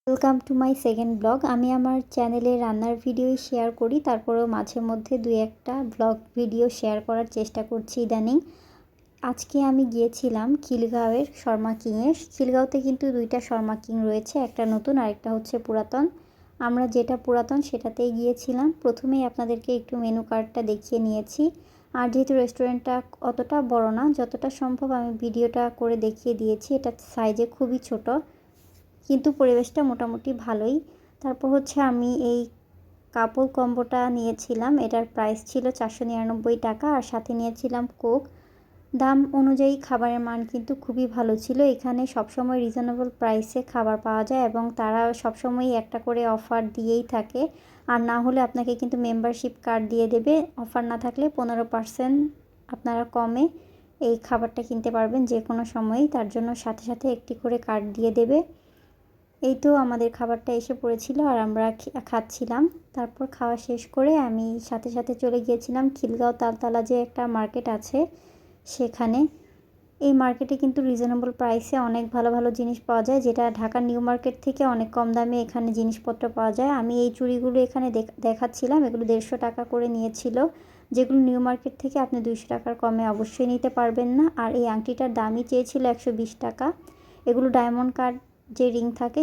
Welcome to my second blog. আমি আমার চ্যানেলে রান্নার ভিডিওই শেয়ার করি, তারপরেও মাঝে মধ্যে দুই একটা ব্লগ ভিডিও শেয়ার করার চেষ্টা করছি ইদানিং। আজকে আমি গিয়েছিলাম খিলগাঁওয়ের শর্মা কিংয়ে। খিলগাঁওতে কিন্তু দুইটা শর্মা কিং রয়েছে, একটা নতুন আর একটা হচ্ছে পুরাতন। আমরা যেটা পুরাতন সেটাতেই গিয়েছিলাম। প্রথমেই আপনাদেরকে একটু মেনু কার্ডটা দেখিয়ে নিয়েছি। আর যেহেতু রেস্টুরেন্টটা অতটা বড় না, যতটা সম্ভব আমি ভিডিওটা করে দেখিয়ে দিয়েছি। এটা সাইজে খুবই ছোট, কিন্তু পরিবেশটা মোটামুটি ভালোই। তারপর হচ্ছে আমি এই কাপল কম্বোটা নিয়েছিলাম। এটার প্রাইস ছিল 499 টাকা, আর সাথে নিয়েছিলাম কোক। দাম অনুযায়ী খাবারের মান কিন্তু খুবই ভালো ছিল। এখানে সবসময় রিজনেবল প্রাইসে খাবার পাওয়া যায় এবং তারা সবসময়ই একটা করে অফার দিয়েই থাকে। আর না হলে আপনাকে কিন্তু মেম্বারশিপ কার্ড দিয়ে দেবে। অফার না থাকলে 15% আপনারা কমে এই খাবারটা কিনতে পারবেন যে কোনো সময়ই। তার জন্য সাথে সাথে একটি করে কার্ড দিয়ে দেবে। এই তো আমাদের খাবারটা এসে পড়েছিল আর আমরা খাচ্ছিলাম। তারপর খাওয়া শেষ করে আমি সাথে সাথে চলে গিয়েছিলাম খিলগাঁও তালতলা যে একটা মার্কেট আছে সেখানে। এই মার্কেটে কিন্তু রিজনেবল প্রাইসে অনেক ভালো ভালো জিনিস পাওয়া যায়, যেটা ঢাকার নিউ মার্কেট থেকে অনেক কম দামে এখানে জিনিসপত্র পাওয়া যায়। আমি এই চুড়িগুলো এখানে দেখাচ্ছিলাম, এগুলো 150 টাকা করে নিয়েছিল, যেগুলো নিউ মার্কেট থেকে আপনি 200 টাকার কমে অবশ্যই নিতে পারবেন না। আর এই আংটিটার দামই চেয়েছিল 120 টাকা। এগুলো ডায়মন্ড কাট যে রিং থাকে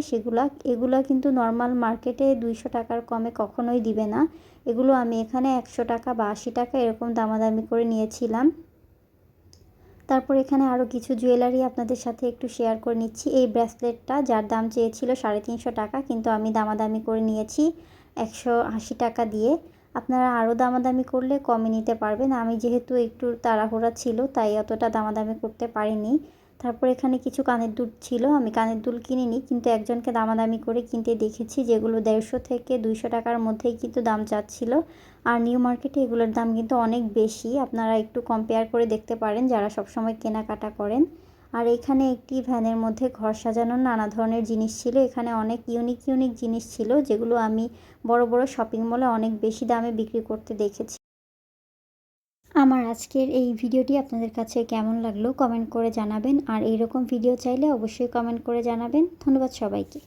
এগুলা কিন্তু নর্মাল মার্কেটে 200 টাকার কমে কখনোই দিবে না। এগুলো আমি এখানে 100 টাকা বা 80 টাকা এরকম দামাদামি করে নিয়েছিলাম। তারপর এখানে আরও কিছু জুয়েলারি আপনাদের সাথে একটু শেয়ার করে নিচ্ছি। এই ব্রেসলেটটা যার দাম চেয়েছিল 350 টাকা, কিন্তু আমি দামাদামি করে নিয়েছি 180 টাকা দিয়ে। আপনারা আরও দামাদামি করলে কমে নিতে পারবেন। আমি যেহেতু একটু তাড়াহুড়া ছিল তাই অতটা দামাদামি করতে পারিনি। তারপর এখানে কিছু কানের দুল ছিল, আমি কানের দুল কিনিনি, কিন্তু একজনকে দামাদামি করে কিনতে দেখেছি, যেগুলো 150 থেকে 200 টাকার মধ্যেই কিন্তু দাম চাচ্ছিল। আর নিউ মার্কেটে এগুলোর দাম কিন্তু অনেক বেশি, আপনারা একটু কম্পেয়ার করে দেখতে পারেন যারা সবসময় কেনাকাটা করেন। আর এখানে একটি ভ্যানের মধ্যে ঘর সাজানোর নানা ধরনের জিনিস ছিল। এখানে অনেক ইউনিক ইউনিক জিনিস ছিল, যেগুলো আমি বড় বড় শপিং মলে অনেক বেশি দামে বিক্রি করতে দেখেছি। আমার আজকের এই ভিডিওটি আপনাদের কাছে কেমন লাগলো কমেন্ট করে জানাবেন। আর এইরকম ভিডিও চাইলে অবশ্যই কমেন্ট করে জানাবেন। ধন্যবাদ সবাইকে।